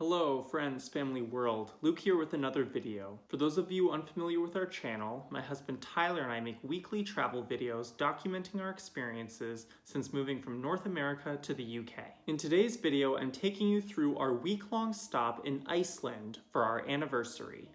Hello friends, family, world. Luke here with another video. For those of you unfamiliar with our channel, my husband Tyler and I make weekly travel videos documenting our experiences since moving from North America to the UK. In today's video, I'm taking you through our week-long stop in Iceland for our anniversary.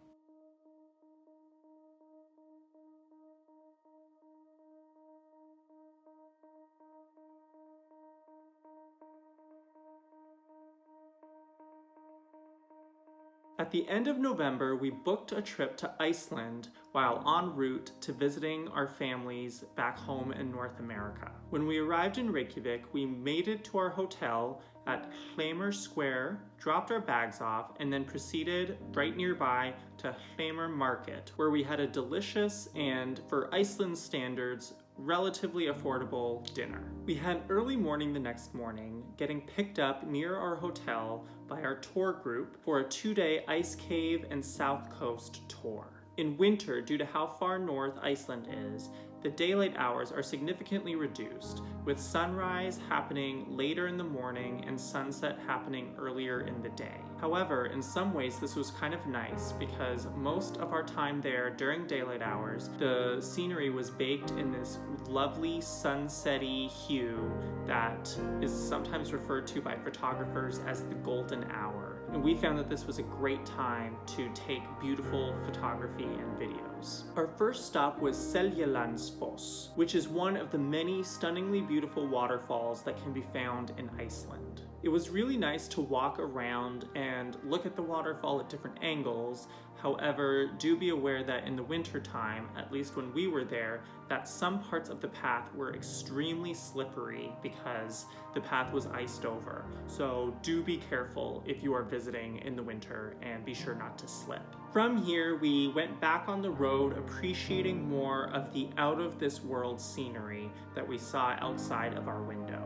At the end of November, we booked a trip to Iceland while en route to visiting our families back home in North America. When we arrived in Reykjavik, we made it to our hotel at Glacier Square, dropped our bags off, and then proceeded right nearby to Glacier Market, where we had a delicious and, for Iceland standards, relatively affordable dinner. We had an early morning the next morning, getting picked up near our hotel by our tour group for a 2-day ice cave and south coast tour. In winter, due to how far north Iceland is, the daylight hours are significantly reduced, with sunrise happening later in the morning and sunset happening earlier in the day. However, in some ways this was kind of nice because most of our time there during daylight hours, the scenery was baked in this lovely sunset-y hue that is sometimes referred to by photographers as the golden hour. And we found that this was a great time to take beautiful photography and videos. Our first stop was Seljalandsfoss, which is one of the many stunningly beautiful waterfalls that can be found in Iceland. It was really nice to walk around and look at the waterfall at different angles. However, do be aware that in the winter time, at least when we were there, that some parts of the path were extremely slippery because the path was iced over. So do be careful if you are visiting in the winter and be sure not to slip. From here, we went back on the road, appreciating more of the out-of-this-world scenery that we saw outside of our window.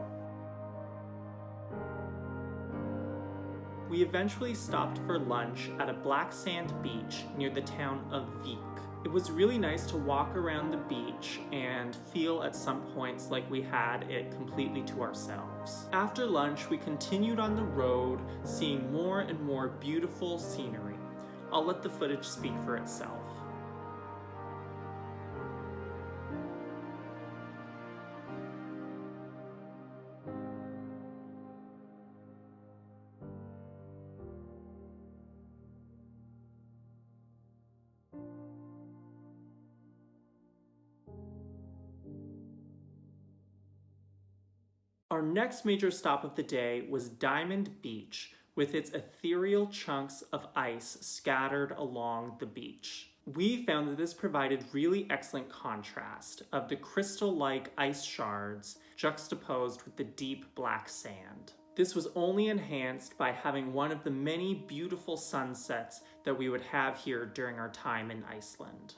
We eventually stopped for lunch at a black sand beach near the town of Vik. It was really nice to walk around the beach and feel at some points like we had it completely to ourselves. After lunch, we continued on the road, seeing more and more beautiful scenery. I'll let the footage speak for itself. Our next major stop of the day was Diamond Beach, with its ethereal chunks of ice scattered along the beach. We found that this provided really excellent contrast of the crystal-like ice shards juxtaposed with the deep black sand. This was only enhanced by having one of the many beautiful sunsets that we would have here during our time in Iceland.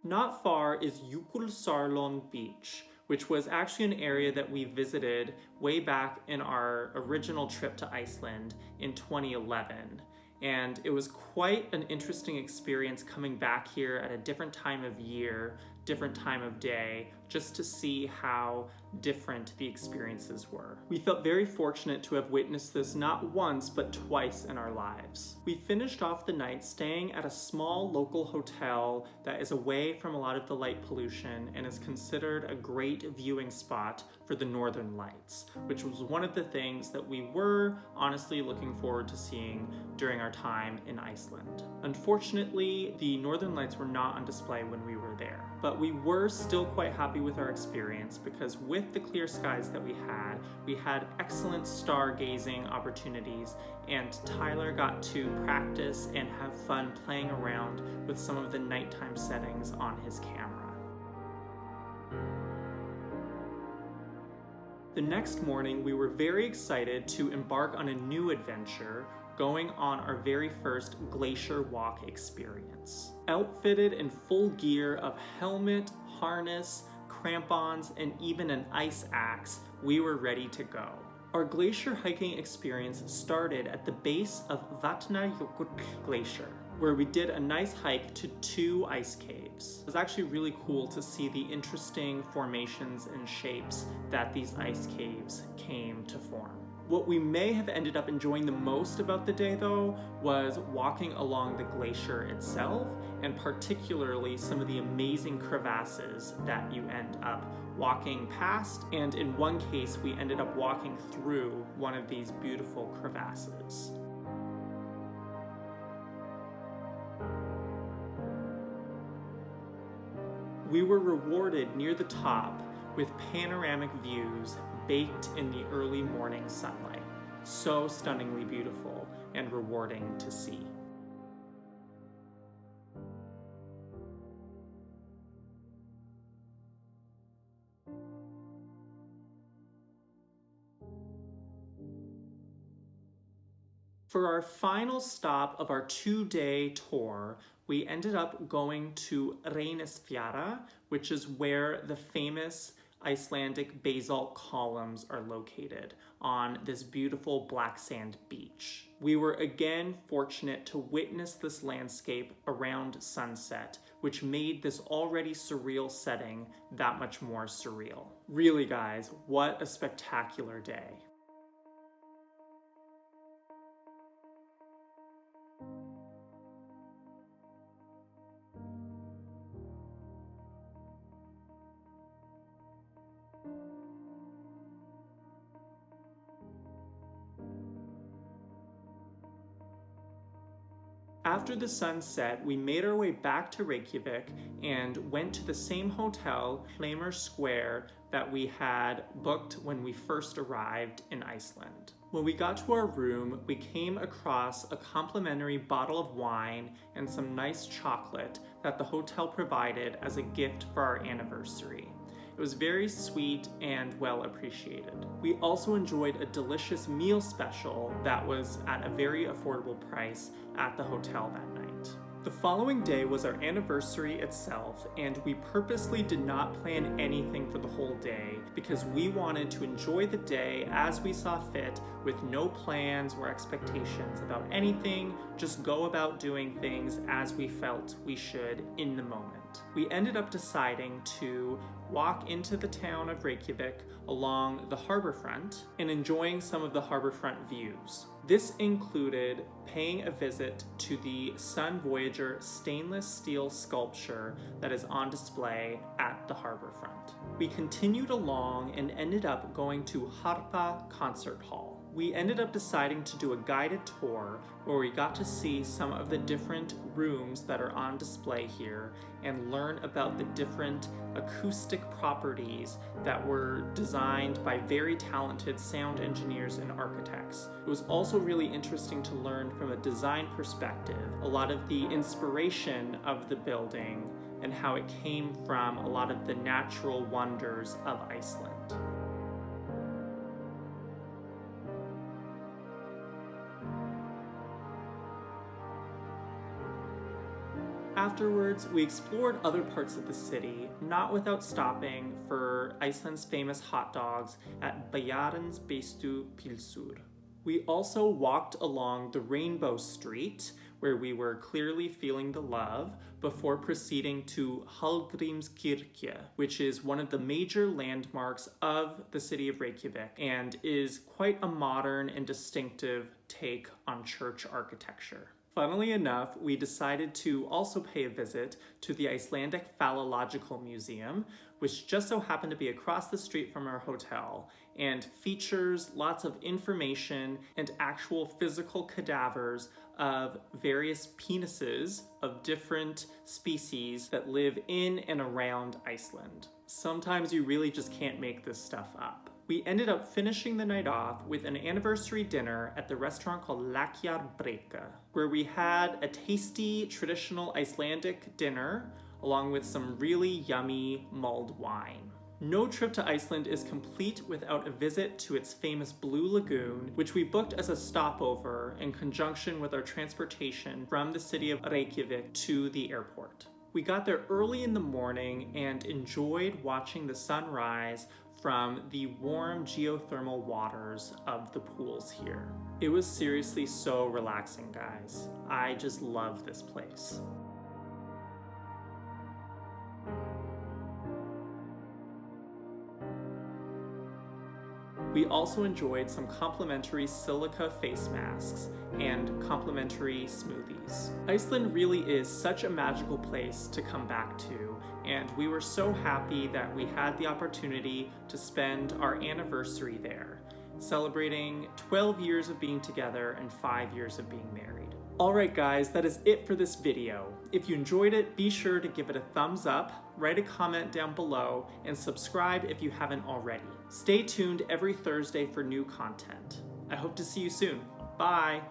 Not far is Jökulsárlón beach, which was actually an area that we visited way back in our original trip to Iceland in 2011. And it was quite an interesting experience coming back here at a different time of year, different time of day, just to see how different the experiences were. We felt very fortunate to have witnessed this not once, but twice in our lives. We finished off the night staying at a small local hotel that is away from a lot of the light pollution and is considered a great viewing spot for the Northern Lights, which was one of the things that we were honestly looking forward to seeing during our time in Iceland. Unfortunately, the Northern Lights were not on display when we were there, but we were still quite happy with our experience because with the clear skies that we had excellent stargazing opportunities, and Tyler got to practice and have fun playing around with some of the nighttime settings on his camera. The next morning, we were very excited to embark on a new adventure, going on our very first glacier walk experience. Outfitted in full gear of helmet, harness, crampons, and even an ice axe, we were ready to go. Our glacier hiking experience started at the base of Vatnajökull Glacier, where we did a nice hike to 2 ice caves. It was actually really cool to see the interesting formations and shapes that these ice caves came to form. What we may have ended up enjoying the most about the day, though, was walking along the glacier itself, and particularly some of the amazing crevasses that you end up walking past, and in one case we ended up walking through one of these beautiful crevasses. We were rewarded near the top with panoramic views baked in the early morning sunlight. So stunningly beautiful and rewarding to see. For our final stop of our 2-day tour, we ended up going to Reynisfjara, which is where the famous Icelandic basalt columns are located on this beautiful black sand beach. We were again fortunate to witness this landscape around sunset, which made this already surreal setting that much more surreal. Really, guys, what a spectacular day. After the sun set, we made our way back to Reykjavik and went to the same hotel, Hlamer Square, that we had booked when we first arrived in Iceland. When we got to our room, we came across a complimentary bottle of wine and some nice chocolate that the hotel provided as a gift for our anniversary. It was very sweet and well appreciated. We also enjoyed a delicious meal special that was at a very affordable price at the hotel that night. The following day was our anniversary itself, and we purposely did not plan anything for the whole day because we wanted to enjoy the day as we saw fit with no plans or expectations about anything, just go about doing things as we felt we should in the moment. We ended up deciding to walk into the town of Reykjavik along the harborfront and enjoying some of the harborfront views. This included paying a visit to the Sun Voyager stainless steel sculpture that is on display at the harborfront. We continued along and ended up going to Harpa Concert Hall. We ended up deciding to do a guided tour where we got to see some of the different rooms that are on display here and learn about the different acoustic properties that were designed by very talented sound engineers and architects. It was also really interesting to learn from a design perspective a lot of the inspiration of the building and how it came from a lot of the natural wonders of Iceland. Afterwards, we explored other parts of the city, not without stopping for Iceland's famous hot dogs at Bæjarins Bestu Pilsur. We also walked along the Rainbow Street, where we were clearly feeling the love, before proceeding to Hallgrímskirkju, which is one of the major landmarks of the city of Reykjavik and is quite a modern and distinctive take on church architecture. Funnily enough, we decided to also pay a visit to the Icelandic Phallological Museum, which just so happened to be across the street from our hotel and features lots of information and actual physical cadavers of various penises of different species that live in and around Iceland. Sometimes you really just can't make this stuff up. We ended up finishing the night off with an anniversary dinner at the restaurant called Lækjarbrekka, where we had a tasty traditional Icelandic dinner along with some really yummy mulled wine. No trip to Iceland is complete without a visit to its famous Blue Lagoon, which we booked as a stopover in conjunction with our transportation from the city of Reykjavik to the airport. We got there early in the morning and enjoyed watching the sunrise from the warm geothermal waters of the pools here. It was seriously so relaxing, guys. I just love this place. We also enjoyed some complimentary silica face masks and complimentary smoothies. Iceland really is such a magical place to come back to, and we were so happy that we had the opportunity to spend our anniversary there, celebrating 12 years of being together and 5 years of being married. Alright guys, that is it for this video. If you enjoyed it, be sure to give it a thumbs up, write a comment down below, and subscribe if you haven't already. Stay tuned every Thursday for new content. I hope to see you soon. Bye!